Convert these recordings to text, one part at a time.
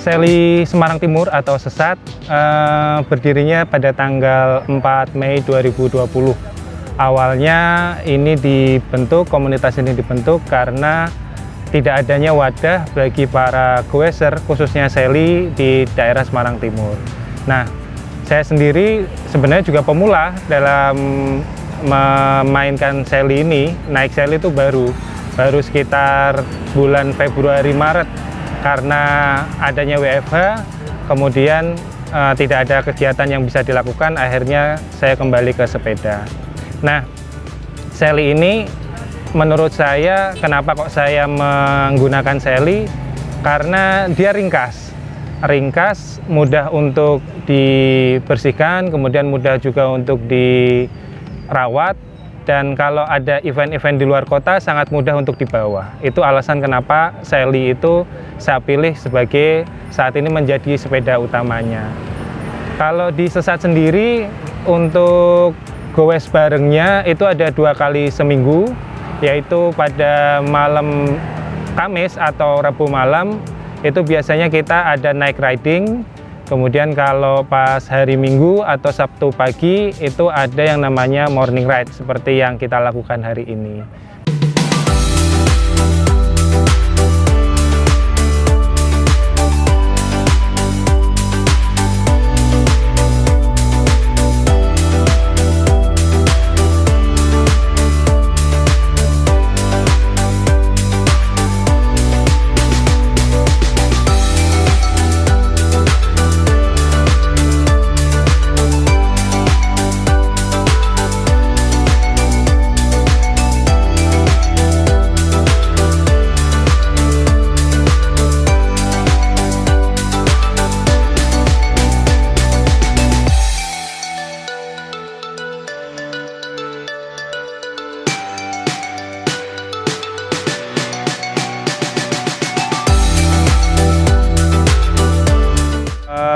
Sally Semarang Timur atau Sesat berdirinya pada tanggal 4 Mei 2020. Awalnya komunitas ini dibentuk karena tidak adanya wadah bagi para goeser, khususnya Sally di daerah Semarang Timur. Nah, saya sendiri sebenarnya juga pemula dalam memainkan Sally ini. Naik Sally itu baru sekitar bulan Februari Maret, karena adanya WFH, kemudian tidak ada kegiatan yang bisa dilakukan, akhirnya saya kembali ke sepeda. Nah, Sally ini menurut saya, kenapa kok saya menggunakan Sally? Karena dia ringkas, mudah untuk dibersihkan, kemudian mudah juga untuk dirawat, dan kalau ada event-event di luar kota sangat mudah untuk dibawa. Itu alasan kenapa Sally itu saya pilih sebagai saat ini menjadi sepeda utamanya. Kalau di Sesat sendiri, untuk goes barengnya itu ada 2 kali seminggu, yaitu pada malam Kamis atau Rabu malam, itu biasanya kita ada night riding. Kemudian kalau pas hari Minggu atau Sabtu pagi itu ada yang namanya morning ride seperti yang kita lakukan hari ini.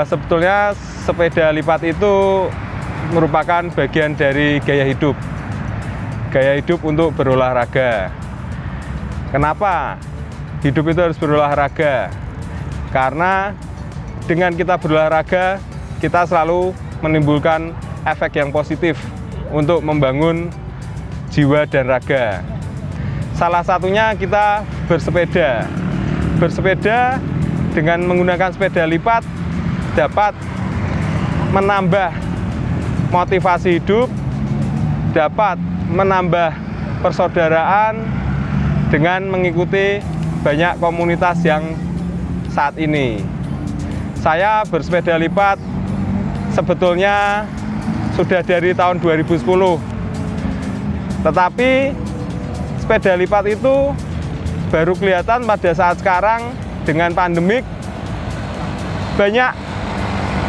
Sebetulnya sepeda lipat itu merupakan bagian dari gaya hidup untuk berolahraga. Kenapa hidup itu harus berolahraga? Karena dengan kita berolahraga, kita selalu menimbulkan efek yang positif untuk membangun jiwa dan raga. Salah satunya kita bersepeda. Bersepeda dengan menggunakan sepeda lipat dapat menambah motivasi hidup, dapat menambah persaudaraan dengan mengikuti banyak komunitas yang saat ini. Saya bersepeda lipat sebetulnya sudah dari tahun 2010. Tetapi sepeda lipat itu baru kelihatan pada saat sekarang dengan pandemik. Banyak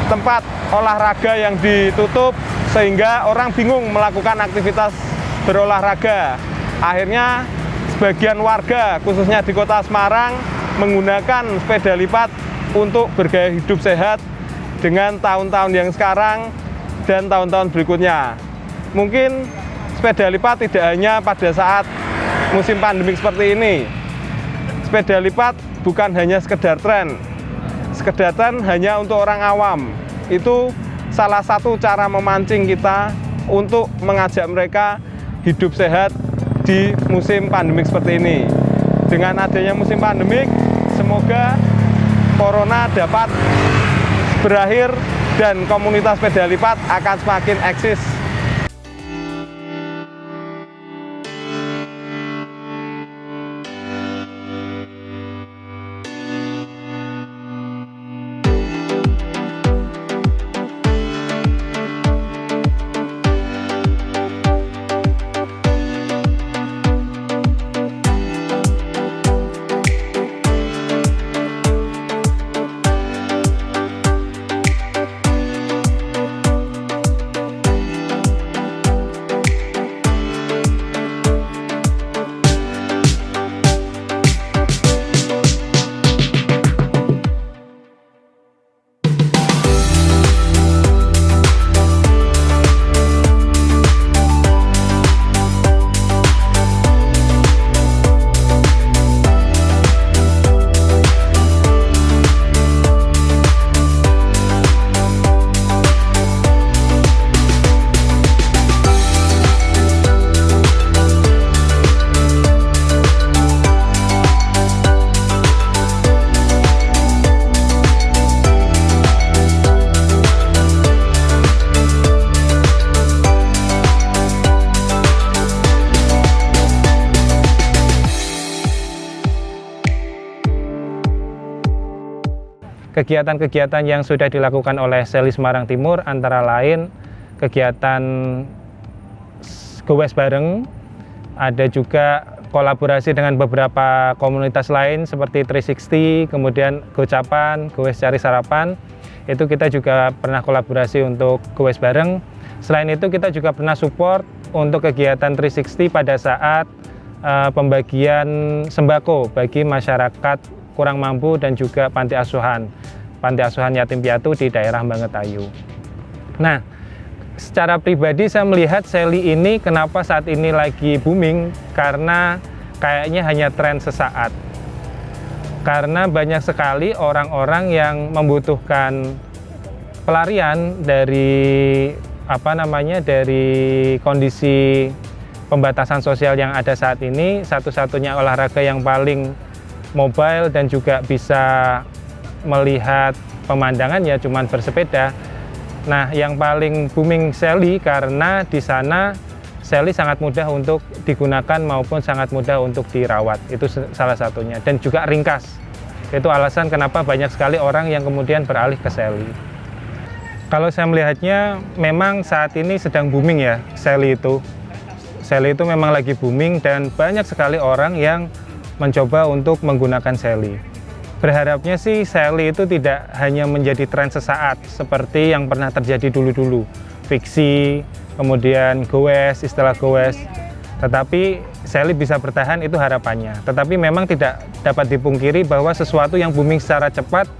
tempat olahraga yang ditutup sehingga orang bingung melakukan aktivitas berolahraga. Akhirnya sebagian warga khususnya di Kota Semarang menggunakan sepeda lipat untuk bergaya hidup sehat dengan tahun-tahun yang sekarang dan tahun-tahun berikutnya. Mungkin sepeda lipat tidak hanya pada saat musim pandemik seperti ini. Sepeda lipat bukan hanya sekedar tren. Sekedar tren hanya untuk orang awam. Itu salah satu cara memancing kita untuk mengajak mereka hidup sehat di musim pandemik seperti ini. Dengan adanya musim pandemik, semoga corona dapat berakhir dan komunitas sepeda lipat akan semakin eksis. kegiatan-kegiatan yang sudah dilakukan oleh Sally Semarang Timur antara lain kegiatan gowes bareng, ada juga kolaborasi dengan beberapa komunitas lain seperti 360, kemudian Gocapan, Gowes Cari Sarapan. Itu kita juga pernah kolaborasi untuk gowes bareng. Selain itu kita juga pernah support untuk kegiatan 360 pada saat pembagian sembako bagi masyarakat kurang mampu dan juga panti asuhan yatim piatu di daerah Bangetayu. Nah, secara pribadi saya melihat Sally ini kenapa saat ini lagi booming, karena kayaknya hanya tren sesaat. Karena banyak sekali orang-orang yang membutuhkan pelarian dari dari kondisi pembatasan sosial yang ada saat ini. Satu-satunya olahraga yang paling mobile dan juga bisa melihat pemandangan ya cuman bersepeda. Nah, yang paling booming Sally karena di sana Sally sangat mudah untuk digunakan maupun sangat mudah untuk dirawat. Itu salah satunya, dan juga ringkas. Itu alasan kenapa banyak sekali orang yang kemudian beralih ke Sally. Kalau saya melihatnya memang saat ini sedang booming ya Sally itu. Sally itu memang lagi booming dan banyak sekali orang yang mencoba untuk menggunakan Sally. Berharapnya sih Sally itu tidak hanya menjadi tren sesaat seperti yang pernah terjadi dulu-dulu, fiksi, kemudian gowes, istilah gowes, tetapi Sally bisa bertahan, itu harapannya. Tetapi memang tidak dapat dipungkiri bahwa sesuatu yang booming secara cepat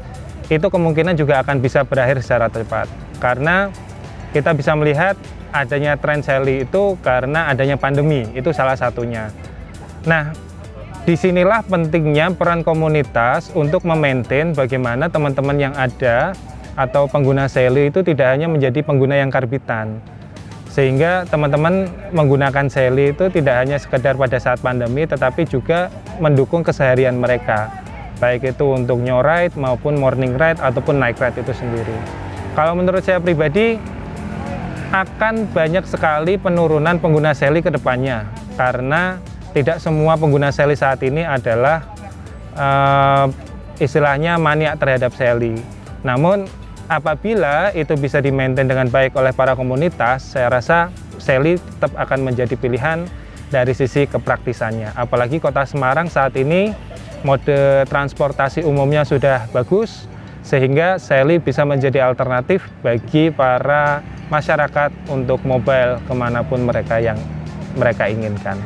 itu kemungkinan juga akan bisa berakhir secara cepat, karena kita bisa melihat adanya tren Sally itu karena adanya pandemi, itu salah satunya. Nah, disinilah pentingnya peran komunitas untuk memaintain bagaimana teman-teman yang ada atau pengguna Sally itu tidak hanya menjadi pengguna yang karbitan. Sehingga teman-teman menggunakan Sally itu tidak hanya sekedar pada saat pandemi, tetapi juga mendukung keseharian mereka. Baik itu untuk new ride maupun morning ride ataupun night ride itu sendiri. Kalau menurut saya pribadi, akan banyak sekali penurunan pengguna Sally ke depannya. Karena tidak semua pengguna Sally saat ini adalah istilahnya maniak terhadap Sally. Namun apabila itu bisa di-maintain dengan baik oleh para komunitas, saya rasa Sally tetap akan menjadi pilihan dari sisi kepraktisannya. Apalagi Kota Semarang saat ini mode transportasi umumnya sudah bagus, sehingga Sally bisa menjadi alternatif bagi para masyarakat untuk mobile kemanapun mereka yang mereka inginkan.